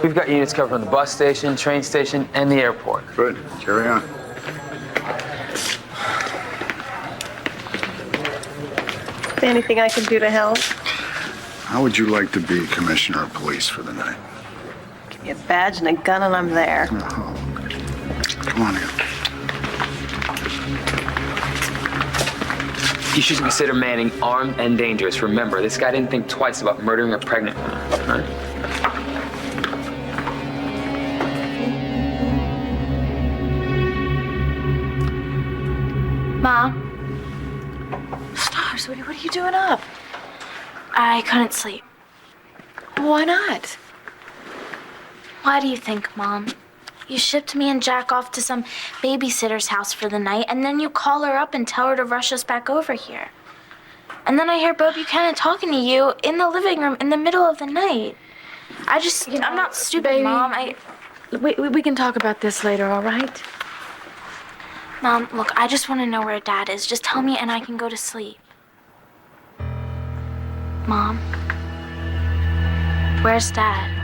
We've got units covered from the bus station, train station, and the airport. Good. Carry on. Anything I can do to help? How would you like to be commissioner of police for the night? Give me a badge and a gun and I'm there. Oh. Come on in. You should consider Manning armed and dangerous. Remember, this guy didn't think twice about murdering a pregnant woman, right? Mom? Stars, what are you doing up? I couldn't sleep. Why not? Why do you think, Mom? You shipped me and Jack off to some babysitter's house for the night, and then you call her up and tell her to rush us back over here. And then I hear Bo Buchanan talking to you in the living room in the middle of the night. I'm not stupid, baby, Mom. We can talk about this later, all right? Mom, look, I just want to know where Dad is. Just tell me and I can go to sleep. Mom? Where's Dad?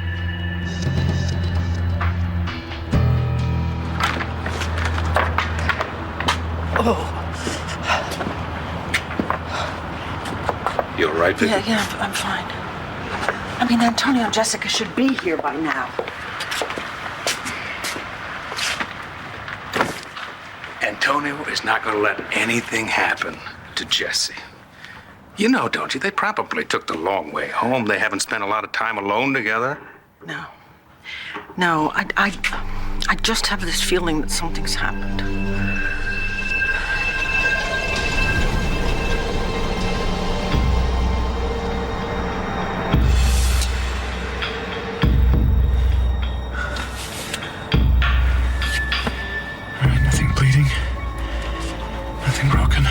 You all right, Vicky? Yeah, I'm fine. I mean, Antonio and Jessica should be here by now. Antonio is not going to let anything happen to Jesse. You know, don't you? They probably took the long way home. They haven't spent a lot of time alone together. No, I just have this feeling that something's happened. All right, nothing bleeding. Nothing broken.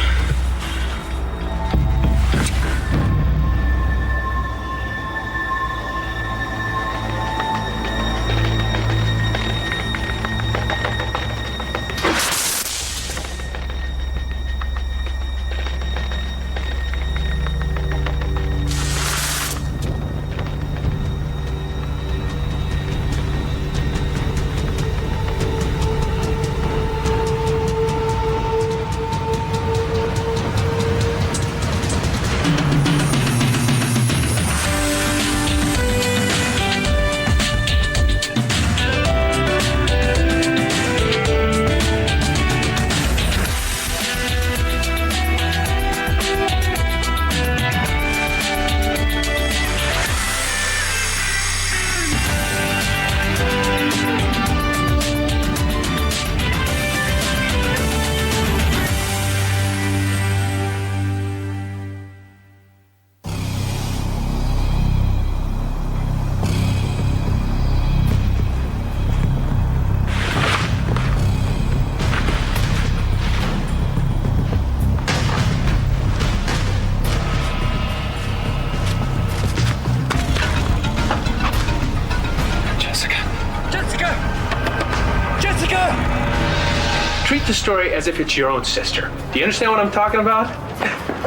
Treat the story as if it's your own sister. Do you understand what I'm talking about?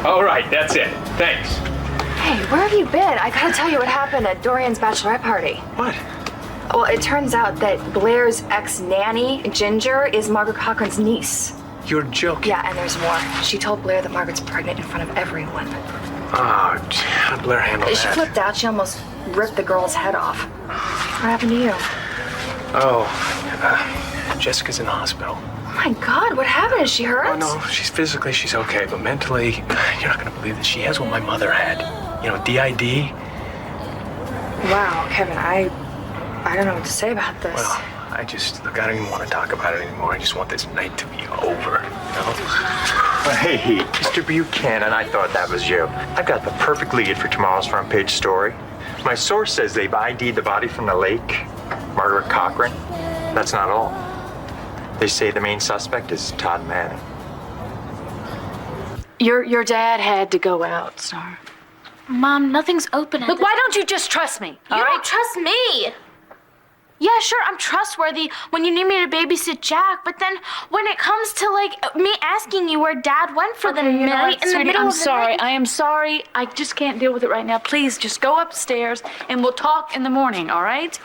All right, that's it. Thanks. Hey, where have you been? I gotta tell you what happened at Dorian's bachelorette party. What? Well, it turns out that Blair's ex-nanny, Ginger, is Margaret Cochran's niece. You're joking. Yeah, and there's more. She told Blair that Margaret's pregnant in front of everyone. Oh, how'd Blair handle She that? flipped out. She almost ripped the girl's head off. What happened to you? Jessica's in the hospital. Oh my God, what happened? Is she hurt? Oh, no, she's okay, but mentally, you're not gonna believe this. She has what my mother had. You know, DID. Wow, Kevin, I don't know what to say about this. Well, I don't even want to talk about it anymore. I just want this night to be over, you know? Hey, Mr. Buchanan, I thought that was you. I've got the perfect lead for tomorrow's front page story. My source says they've ID'd the body from the lake, Margaret Cochran. That's not all. They say the main suspect is Todd Manning. Your dad had to go out, Star. Mom, nothing's open at Look, why don't you just trust me? You don't trust me. Yeah, sure, I'm trustworthy when you need me to babysit Jack, but then when it comes to, like, me asking you where Dad went for the night in the middle of the night... I am sorry. I just can't deal with it right now. Please, just go upstairs and we'll talk in the morning, all right?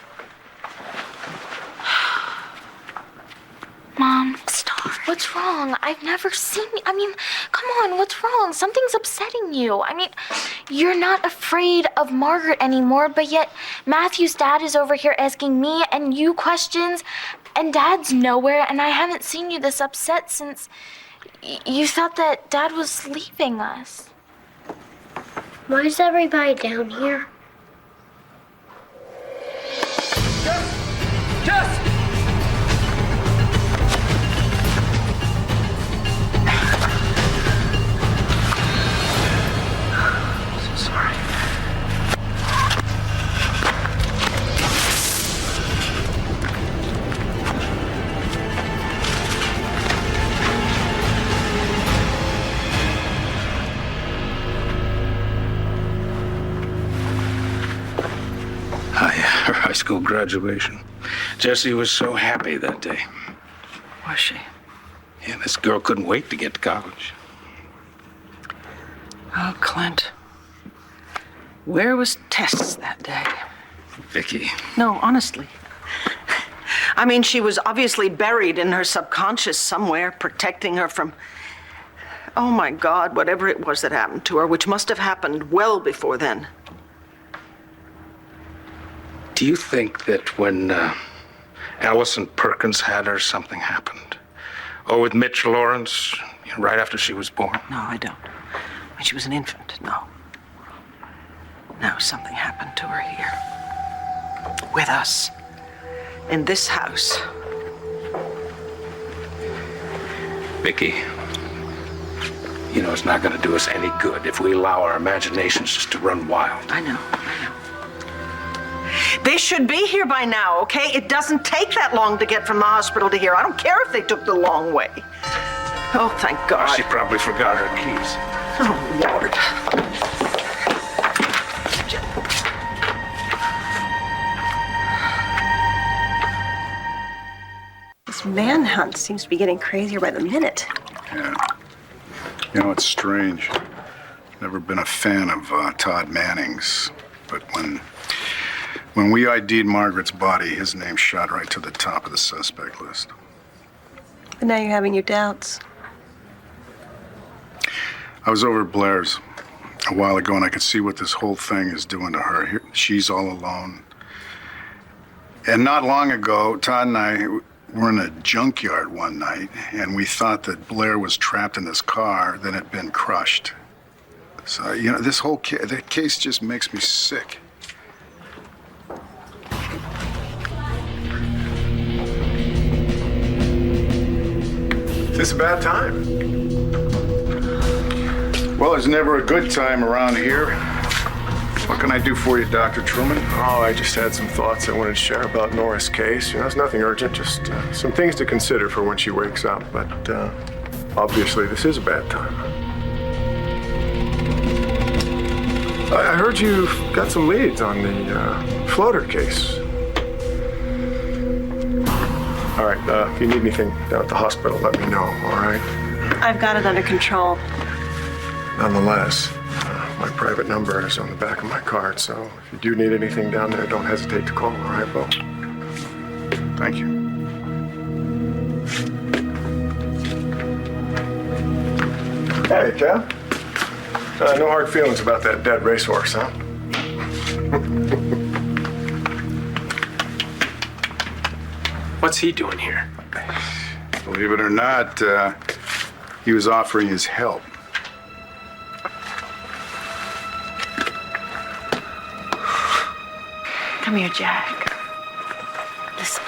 Mom, stop. What's wrong? I've never seen you. I mean, come on, what's wrong? Something's upsetting you. I mean, you're not afraid of Margaret anymore, but yet Matthew's dad is over here asking me and you questions, and Dad's nowhere, and I haven't seen you this upset since you thought that Dad was leaving us. Why is everybody down here? Jess! Sorry. Her high school graduation. Jessie was so happy that day. Was she? Yeah, this girl couldn't wait to get to college. Oh, Clint. Where was Tess that day? Vicky. No, honestly. I mean, she was obviously buried in her subconscious somewhere, protecting her from, oh my God, whatever it was that happened to her, which must have happened well before then. Do you think that when Allison Perkins had her, something happened? Or with Mitch Lawrence, right after she was born? No, I don't. When she was an infant, no. No, something happened to her here. With us. In this house. Vicky, you know it's not going to do us any good if we allow our imaginations just to run wild. I know. They should be here by now, okay? It doesn't take that long to get from the hospital to here. I don't care if they took the long way. Oh, thank God. She probably forgot her keys. Oh, Lord. This manhunt seems to be getting crazier by the minute. Yeah. You know, it's strange. Never been a fan of Todd Manning's, but when we ID'd Margaret's body, his name shot right to the top of the suspect list. But now you're having your doubts. I was over at Blair's a while ago, and I could see what this whole thing is doing to her. Here, she's all alone. And not long ago, Todd and I were in a junkyard one night, and we thought that Blair was trapped in this car that had been crushed. So, you know, this whole that case just makes me sick. Is this a bad time? Well, it's never a good time around here. What can I do for you, Dr. Truman? Oh, I just had some thoughts I wanted to share about Nora's case. You know, it's nothing urgent, just some things to consider for when she wakes up. But obviously, this is a bad time. I heard you've got some leads on the floater case. All right, if you need anything down at the hospital, let me know, all right? I've got it under control. Nonetheless, my private number is on the back of my card, so if you do need anything down there, don't hesitate to call, all right, Bo? Thank you. Hey, Cap. No hard feelings about that dead racehorse, huh? What's he doing here? Believe it or not, he was offering his help. Come here, Jack. Listen.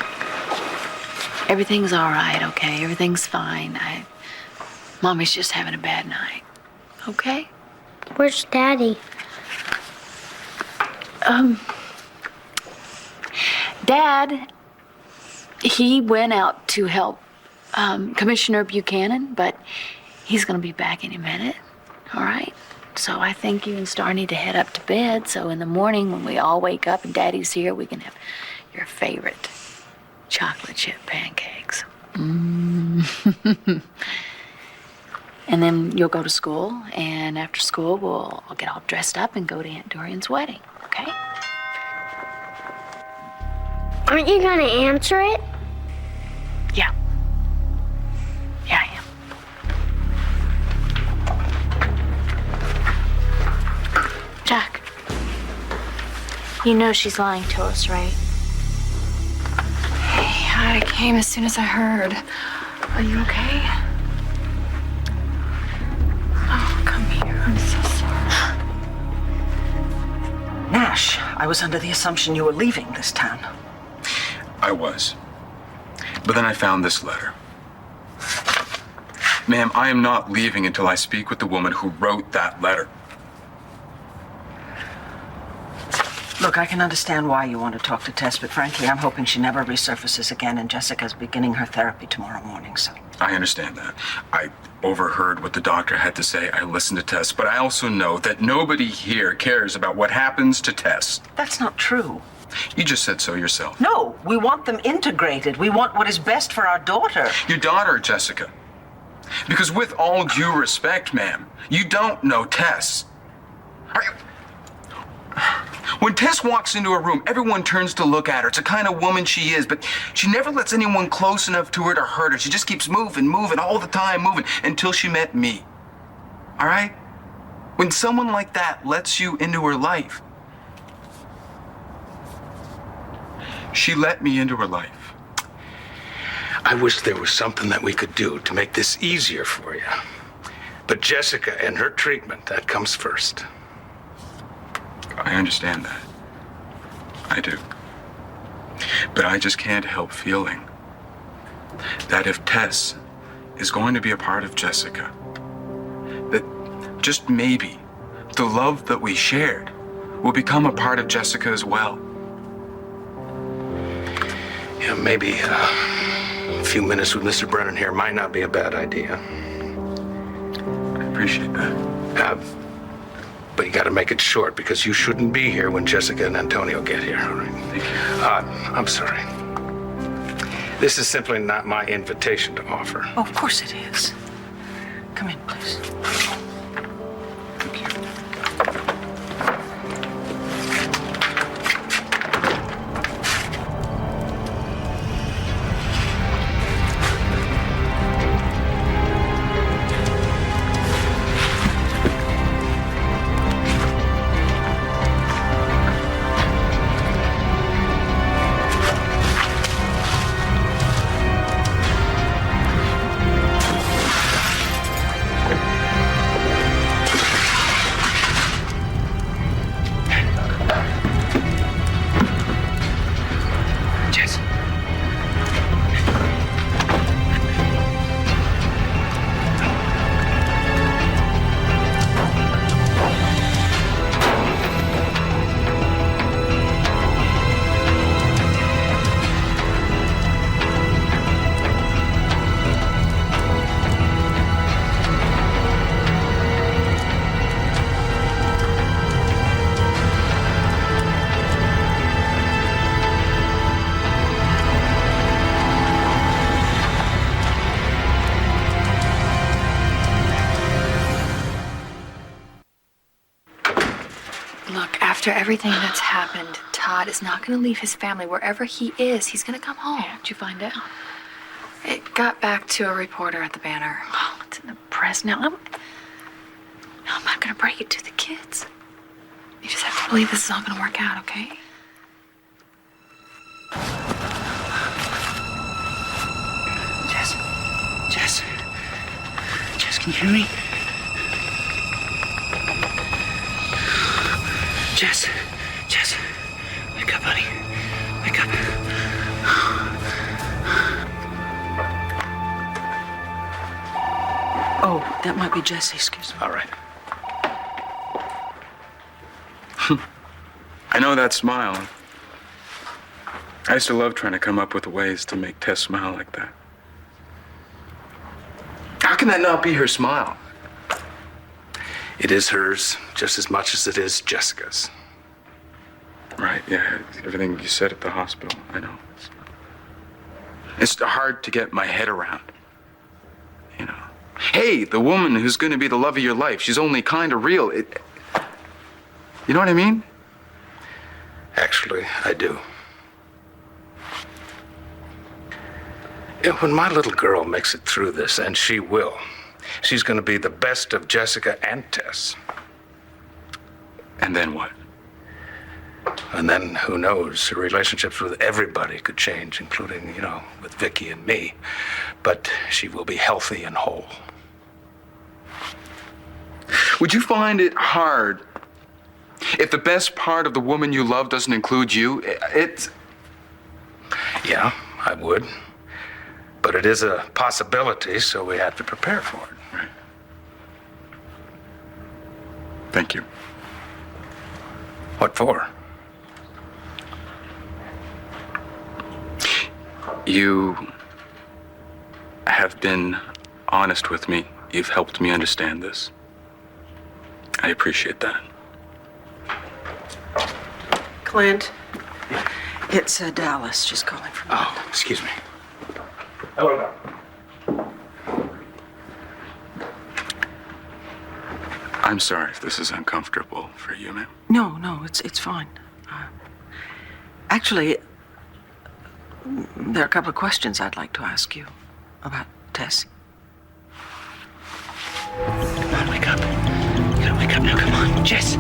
Everything's all right, okay? Everything's fine. Mommy's just having a bad night. Okay? Where's Daddy? Dad, he went out to help Commissioner Buchanan, but he's gonna be back any minute, all right? So I think you and Star need to head up to bed, so in the morning when we all wake up and Daddy's here, we can have your favorite chocolate chip pancakes. And then you'll go to school, and after school, we'll get all dressed up and go to Aunt Dorian's wedding, okay? Aren't you gonna answer it? Yeah. You know she's lying to us, right? Hey, I came as soon as I heard. Are you okay? Oh, come here. I'm so sorry. Nash, I was under the assumption you were leaving this town. I was. But then I found this letter. Ma'am, I am not leaving until I speak with the woman who wrote that letter. Look, I can understand why you want to talk to Tess, but frankly, I'm hoping she never resurfaces again, and Jessica's beginning her therapy tomorrow morning, so. I understand that. I overheard what the doctor had to say. I listened to Tess, but I also know that nobody here cares about what happens to Tess. That's not true. You just said so yourself. No, we want them integrated. We want what is best for our daughter. Your daughter, Jessica. Because with all due respect, ma'am, you don't know Tess. Are you... When Tess walks into a room, everyone turns to look at her. It's the kind of woman she is, but she never lets anyone close enough to her to hurt her. She just keeps moving all the time, moving, until she met me. All right? When someone like that lets you into her life, she let me into her life. I wish there was something that we could do to make this easier for you. But Jessica and her treatment, that comes first. I understand that. I do. But I just can't help feeling that if Tess is going to be a part of Jessica, that just maybe the love that we shared will become a part of Jessica as well. Yeah, maybe a few minutes with Mr. Brennan here might not be a bad idea. I appreciate that. But you got to make it short because you shouldn't be here when Jessica and Antonio get here, all right? Thank you. I'm sorry. This is simply not my invitation to offer. Oh, of course it is. Come in, please. Thank you. After everything that's happened, Todd is not going to leave his family. Wherever he is, he's going to come home. How'd you find out? It got back to a reporter at the Banner. Oh, it's in the press now. I'm not going to break it to the kids. You just have to believe this is all going to work out, okay? Jess, can you hear me? Jess, wake up, honey. Wake up. Oh, that might be Jesse, excuse me. All right. I know that smile. I used to love trying to come up with ways to make Tess smile like that. How can that not be her smile? It is hers just as much as it is Jessica's. Right, yeah, everything you said at the hospital, I know. It's hard to get my head around, you know. Hey, the woman who's going to be the love of your life, she's only kind of real. You know what I mean? Actually, I do. Yeah, when my little girl makes it through this, and she will, she's going to be the best of Jessica and Tess. And then what? And then who knows? Her relationships with everybody could change, including, with Vicky and me. But she will be healthy and whole. Would you find it hard if the best part of the woman you love doesn't include you? Yeah, I would. But it is a possibility, so we have to prepare for it. Right. Thank you. What for? You have been honest with me. You've helped me understand this. I appreciate that. Clint, it's Dallas. She's calling from. Oh, excuse me. Hello. I'm sorry if this is uncomfortable for you, ma'am. No, it's fine. Actually, there are a couple of questions I'd like to ask you about Tess. Come on, wake up. You gotta wake up now, come on. Jess.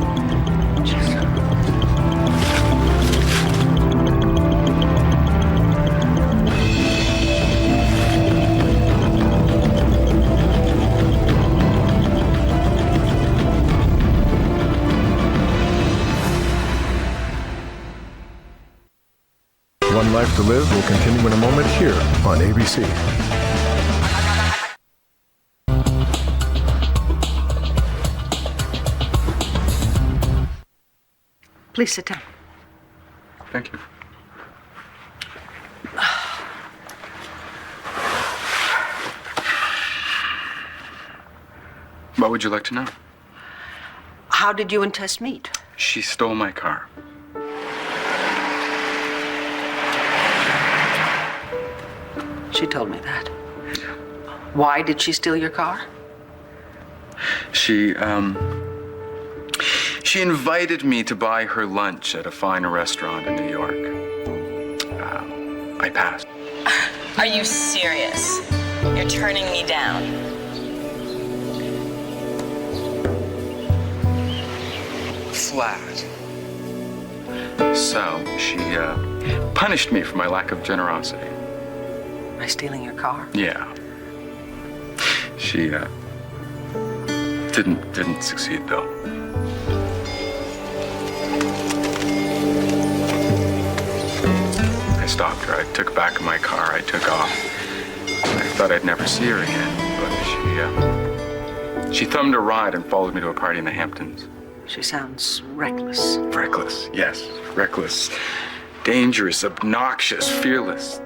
One Life to Live will continue in a moment here on ABC. Please sit down. Thank you. What would you like to know? How did you and Tess meet? She stole my car. She told me that. Why did she steal your car? She invited me to buy her lunch at a fine restaurant in New York. I passed. Are you serious? You're turning me down. Flat. So she punished me for my lack of generosity. By stealing your car? Yeah. She didn't succeed though. I stopped her. I took back my car. I took off. I thought I'd never see her again, but she thumbed a ride and followed me to a party in the Hamptons. She sounds reckless. Reckless, yes. Reckless. Dangerous, obnoxious, fearless.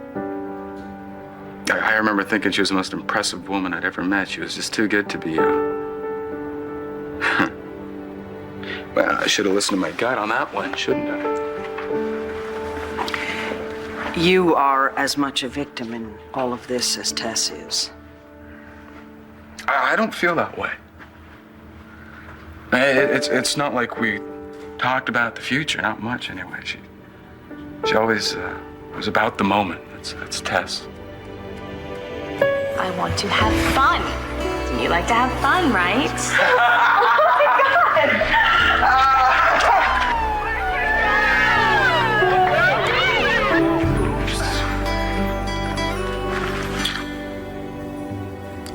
I remember thinking she was the most impressive woman I'd ever met. She was just too good to be Well, I should have listened to my gut on that one, shouldn't I? You are as much a victim in all of this as Tess is. I don't feel that way. It's not like we talked about the future, not much anyway. She always was about the moment. That's Tess. I want to have fun. You like to have fun, right?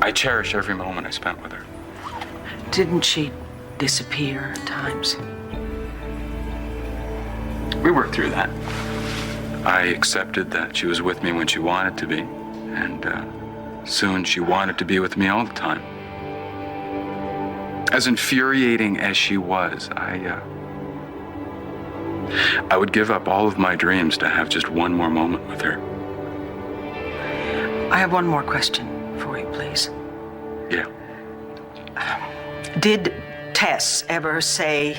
I cherish every moment I spent with her. Didn't she disappear at times? We worked through that. I accepted that she was with me when she wanted to be, and soon she wanted to be with me all the time. As infuriating as she was, I would give up all of my dreams to have just one more moment with her. I have one more question for you, please. Yeah. Did Tess ever say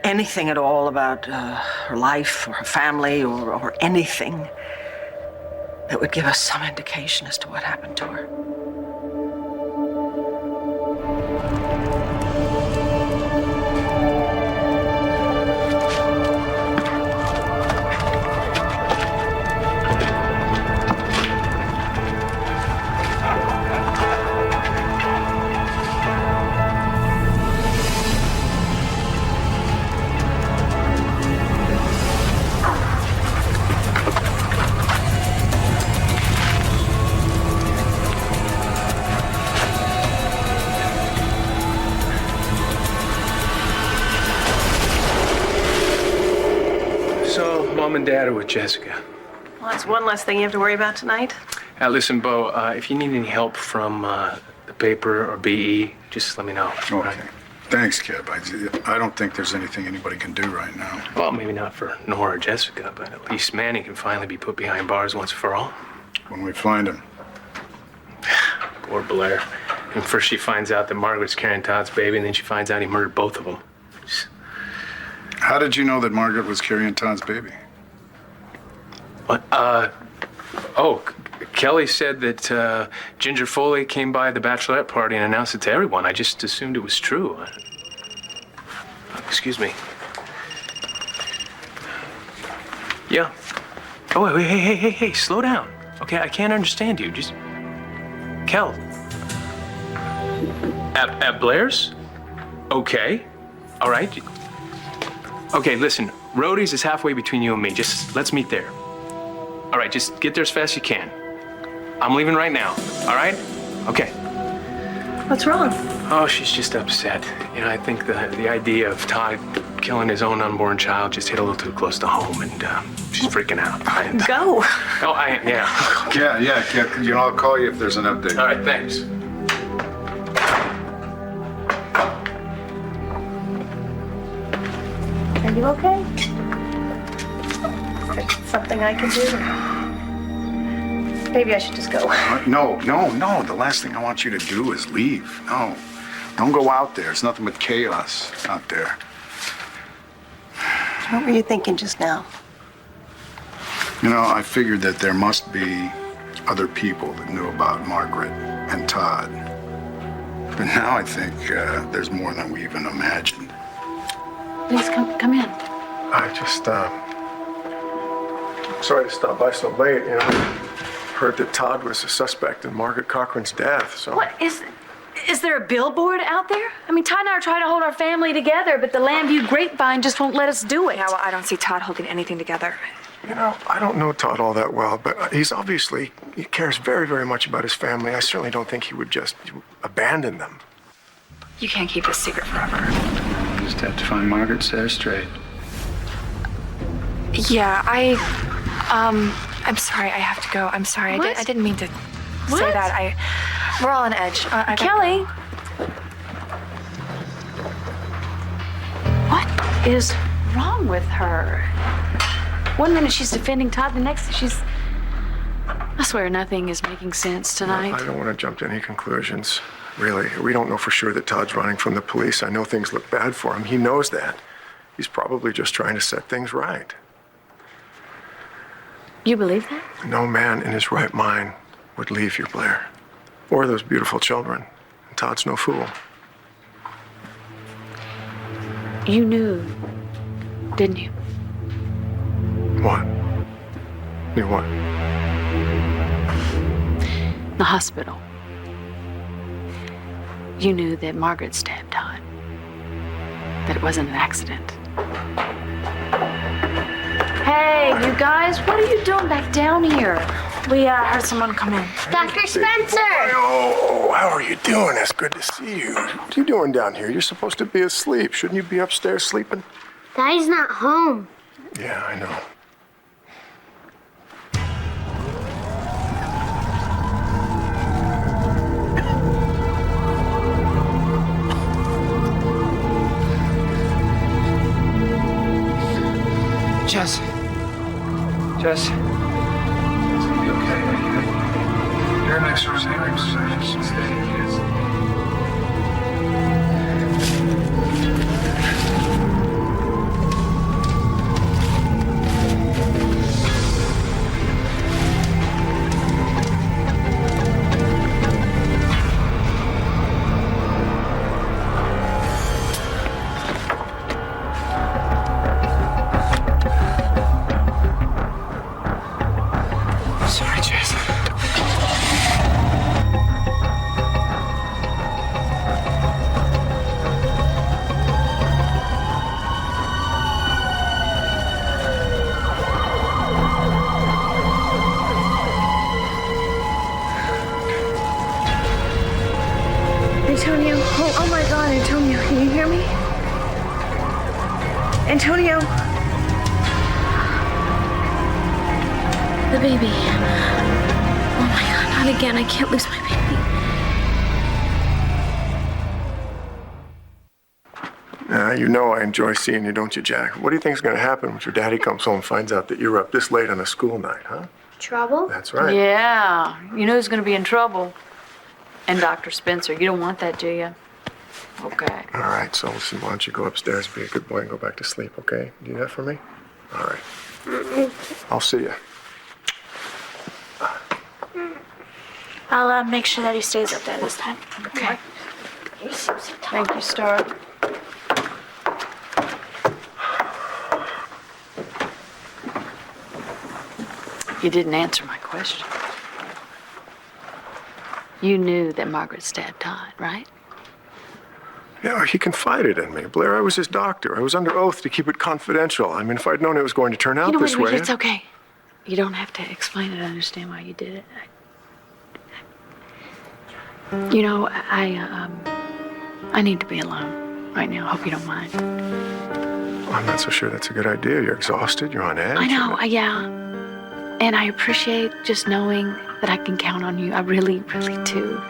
anything at all about her life or her family or anything that would give us some indication as to what happened to her? and Dad are with Jessica. Well, that's one less thing you have to worry about tonight. Listen, Bo, if you need any help from the paper or BE, just let me know. Okay. Thanks, Kip. I don't think there's anything anybody can do right now. Well, maybe not for Nora or Jessica, but at least Manny can finally be put behind bars once for all. When we find him. Poor Blair. And first she finds out that Margaret's carrying Todd's baby, and then she finds out he murdered both of them. How did you know that Margaret was carrying Todd's baby? What? Kelly said that Ginger Foley came by the bachelorette party and announced it to everyone. I just assumed it was true. Excuse me. Yeah. Oh, wait, hey, slow down. Okay, I can't understand you. Just... Kel. At Blair's? Okay. All right. Okay, listen. Rhodey's is halfway between you and me. Just let's meet there. All right, just get there as fast as you can. I'm leaving right now, all right? Okay. What's wrong? Oh, she's just upset. You know, I think the idea of Todd killing his own unborn child just hit a little too close to home, and she's freaking out. Go. Oh, yeah. Yeah, you know, I'll call you if there's an update. All right, thanks. Are you okay? Is there something I can do? Maybe I should just go. No. The last thing I want you to do is leave. No. Don't go out there. It's nothing but chaos out there. What were you thinking just now? You know, I figured that there must be other people that knew about Margaret and Todd. But now I think there's more than we even imagined. Please come in. I just, sorry to stop by so late, you know. Heard that Todd was a suspect in Margaret Cochran's death, so... What, is there a billboard out there? I mean, Todd and I are trying to hold our family together, but the Lambview grapevine just won't let us do it. Yeah, well, I don't see Todd holding anything together. You know, I don't know Todd all that well, but he cares very, very much about his family. I certainly don't think he would just abandon them. You can't keep this secret forever. Just have to find Margaret, set her straight. Yeah, I'm sorry, I have to go. I'm sorry, I didn't mean to say that. We're all on edge. Kelly! What is wrong with her? One minute she's defending Todd, the next she's... I swear nothing is making sense tonight. I don't want to jump to any conclusions, really. We don't know for sure that Todd's running from the police. I know things look bad for him. He knows that. He's probably just trying to set things right. You believe that? No man in his right mind would leave you, Blair. Or those beautiful children. And Todd's no fool. You knew, didn't you? What? Knew what? The hospital. You knew that Margaret stabbed Todd. That it wasn't an accident. Hey, you guys, what are you doing back down here? We heard someone come in. Dr. Spencer! Oh, how are you doing? It's good to see you. What are you doing down here? You're supposed to be asleep. Shouldn't you be upstairs sleeping? Daddy's not home. Yeah, I know. Jess. Jess. You okay? You're next door. Sorry, Jess. Antonio, oh my God, Antonio, can you hear me? Antonio. The baby. Oh my God, not again. I can't lose my baby. You know I enjoy seeing you, don't you, Jack? What do you think's going to happen when your daddy comes home and finds out that you're up this late on a school night, huh? Trouble? That's right. Yeah, you know who's going to be in trouble. And Dr. Spencer. You don't want that, do you? Okay. All right, so listen, why don't you go upstairs, be a good boy, and go back to sleep, okay? Do that for me? All right. I'll see you. I'll make sure that he stays up there this time. Okay. Thank you, Star. You didn't answer my question. You knew that Margaret stabbed Todd, right? Yeah, he confided in me. Blair, I was his doctor. I was under oath to keep it confidential. I mean, if I'd known it was going to turn out this way... It's okay. You don't have to explain it. I understand why you did it. You know, I need to be alone right now. Hope you don't mind. I'm not so sure that's a good idea. You're exhausted. You're on edge. I know, yeah. And I appreciate just knowing that I can count on you. I really, really do.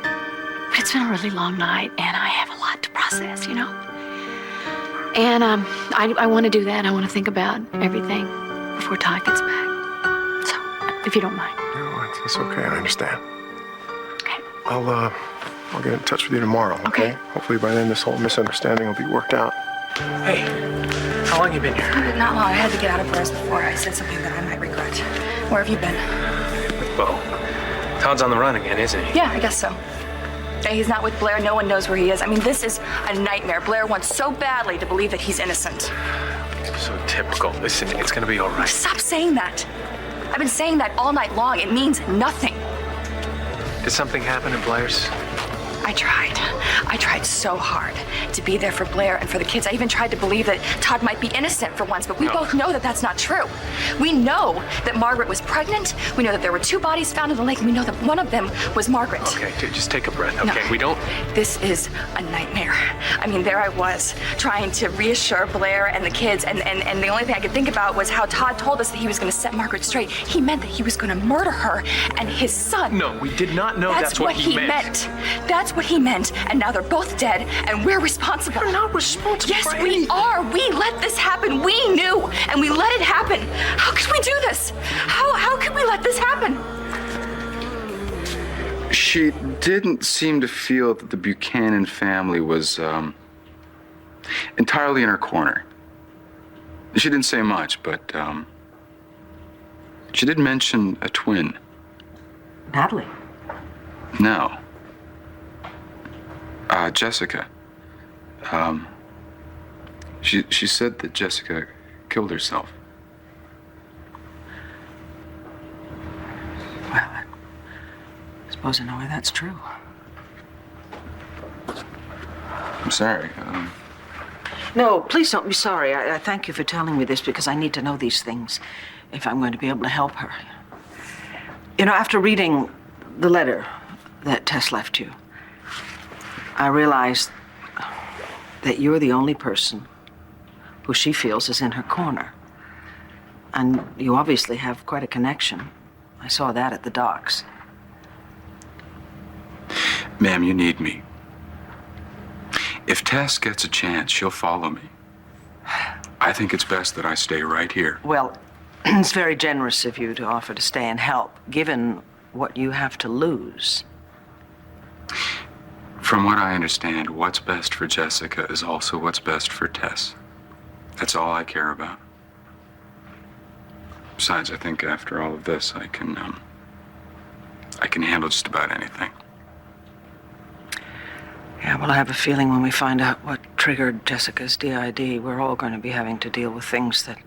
But it's been a really long night, and I have a lot to process, you know? And I want to do that. I want to think about everything before Todd gets back. So, if you don't mind. No, it's okay. I understand. Okay. I'll get in touch with you tomorrow, okay? Hopefully by then this whole misunderstanding will be worked out. Hey, how long you been here? Not long. I had to get out of Blair's before I said something that I might regret. Where have you been? With Bo. Todd's on the run again, isn't he? Yeah, I guess so. He's not with Blair. No one knows where he is. I mean, this is a nightmare. Blair wants so badly to believe that he's innocent. So typical. Listen, it's gonna be all right. Stop saying that. I've been saying that all night long. It means nothing. Did something happen at Blair's? I tried. I tried so hard to be there for Blair and for the kids. I even tried to believe that Todd might be innocent for once, but we both know that that's not true. We know that Margaret was pregnant. We know that there were 2 bodies found in the lake, and we know that one of them was Margaret. Okay, dude, just take a breath, okay? No, We don't... This is a nightmare. I mean, there I was, trying to reassure Blair and the kids, and the only thing I could think about was how Todd told us that he was going to set Margaret straight. He meant that he was going to murder her and his son. No, we did not know that's what he meant. That's what he meant, and now they're both dead, and we're responsible. We're not responsible Yes, for we anything. are. We let this happen. We knew, and we let it happen. How could we do this? How could we let this happen? She didn't seem to feel that the Buchanan family was entirely in her corner. She didn't say much, but she did mention a twin. Natalie. No. Jessica. She said that Jessica killed herself. Well, I suppose I know why that's true. I'm sorry. No, please don't be sorry. I thank you for telling me this because I need to know these things if I'm going to be able to help her. You know, after reading the letter that Tess left you, I realized that you're the only person who she feels is in her corner. And you obviously have quite a connection. I saw that at the docks. Ma'am, you need me. If Tess gets a chance, she'll follow me. I think it's best that I stay right here. Well, it's very generous of you to offer to stay and help, given what you have to lose. From what I understand, what's best for Jessica is also what's best for Tess. That's all I care about. Besides, I think after all of this, I can handle just about anything. Yeah, well, I have a feeling when we find out what triggered Jessica's DID, we're all going to be having to deal with things that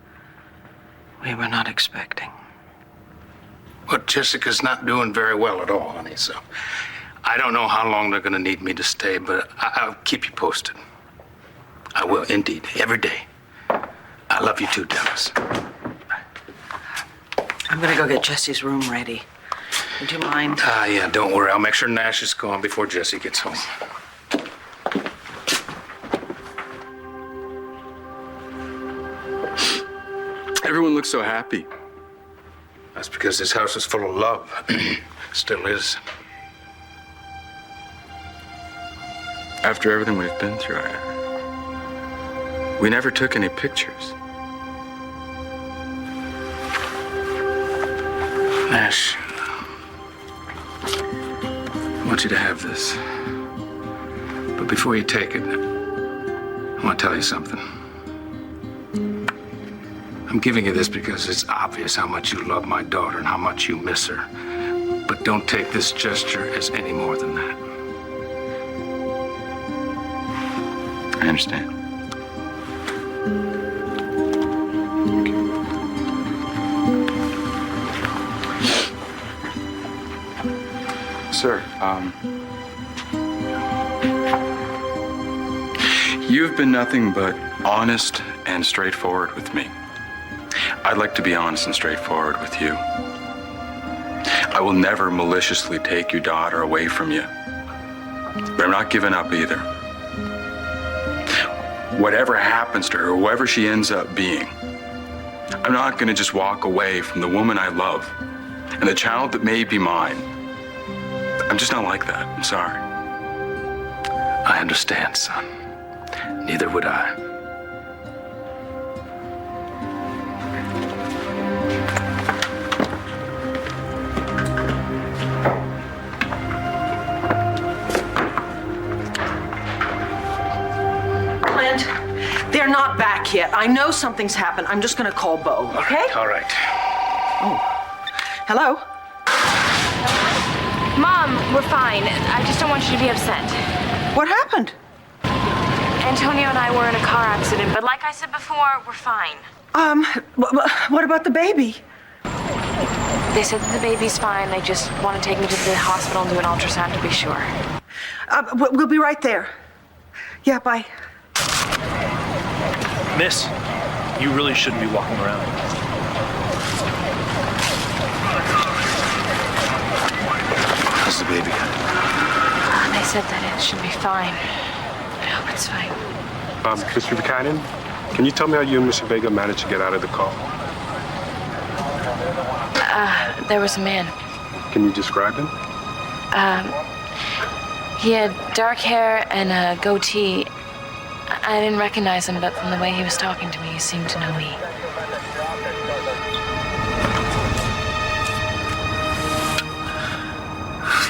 we were not expecting. But Jessica's not doing very well at all, honey, so I don't know how long they're going to need me to stay, but I'll keep you posted. I will, indeed, every day. I love you too, Dennis. I'm going to go get Jesse's room ready. Would you mind? Yeah, don't worry. I'll make sure Nash is gone before Jesse gets home. Everyone looks so happy. That's because this house is full of love. Still is. After everything we've been through, we never took any pictures. Nash, I want you to have this. But before you take it, I want to tell you something. I'm giving you this because it's obvious how much you love my daughter and how much you miss her. But don't take this gesture as any more than that. I understand. Sir, you've been nothing but honest and straightforward with me. I'd like to be honest and straightforward with you. I will never maliciously take your daughter away from you. But I'm not giving up either. Whatever happens to her, whoever she ends up being, I'm not going to just walk away from the woman I love and the child that may be mine. I'm just not like that. I'm sorry. I understand, son. Neither would I. Clint, they're not back yet. I know something's happened. I'm just gonna call Bo, okay? All right. Oh. Hello? Mom, we're fine. I just don't want you to be upset. What happened? Antonio and I were in a car accident, but like I said before, we're fine. What about the baby? They said that the baby's fine. They just want to take me to the hospital and do an ultrasound to be sure. We'll be right there. Yeah, bye. Miss, you really shouldn't be walking around. How's the baby? They said that it should be fine. I hope it's fine. Mr. Buchanan, can you tell me how you and Mr. Vega managed to get out of the car? There was a man. Can you describe him? He had dark hair and a goatee. I didn't recognize him, but from the way he was talking to me, he seemed to know me.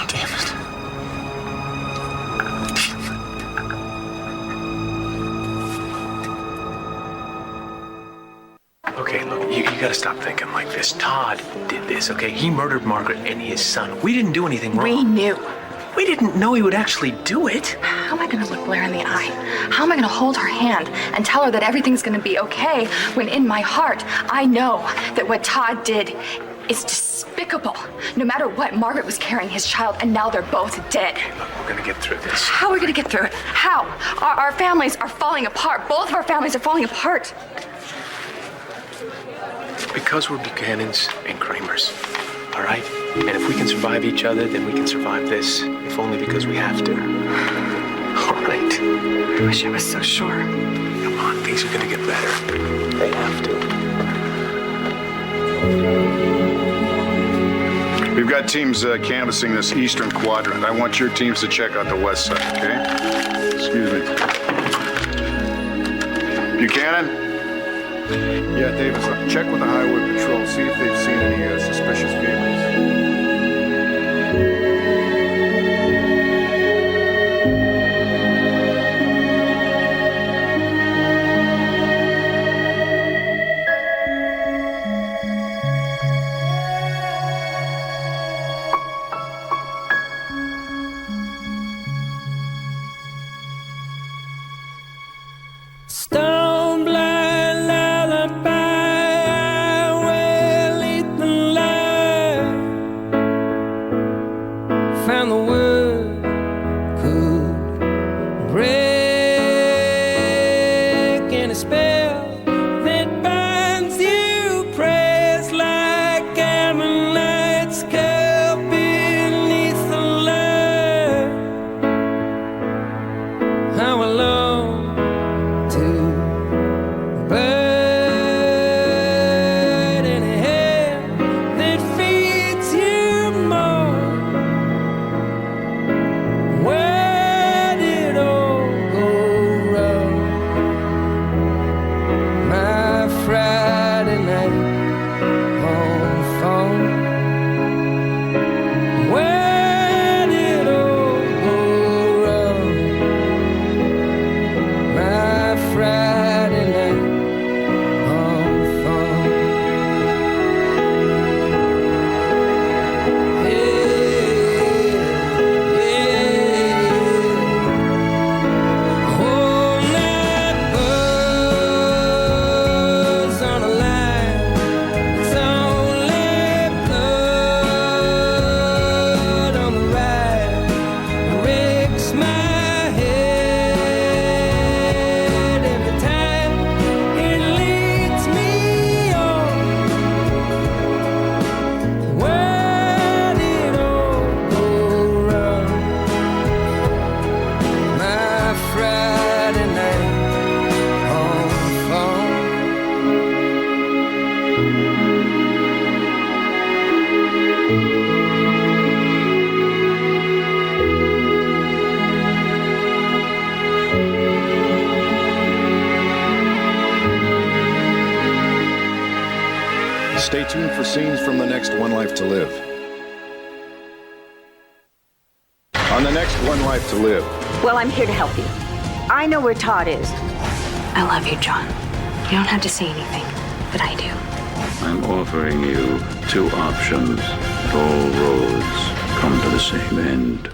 Damn it. Okay, look, you gotta stop thinking like this. Todd did this, okay? He murdered Margaret and his son. We didn't do anything wrong. We knew. We didn't know he would actually do it. How am I gonna look Blair in the eye? How am I gonna hold her hand and tell her that everything's gonna be okay when in my heart I know that what Todd did is despicable. No matter what, Margaret was carrying his child and now they're both dead. Look, we're gonna get through this. How are we gonna get through it? How? Our families are falling apart. Both of our families are falling apart. Because we're Buchanans and Kramers, all right? And if we can survive each other, then we can survive this, if only because we have to. All right. I wish I was so sure. Come on, things are gonna get better. They have to. We've got teams canvassing this eastern quadrant. I want your teams to check out the west side, okay? Excuse me. Buchanan? Yeah, Davis, check with the highway patrol, see if they've seen any suspicious vehicles. Stone blind lullaby, I will lead for scenes from the next One Life to Live. On the next One Life to Live. Well, I'm here to help you. I know where Todd is. I love you, John. You don't have to say anything, but I do. I'm offering you two options, but all roads come to the same end.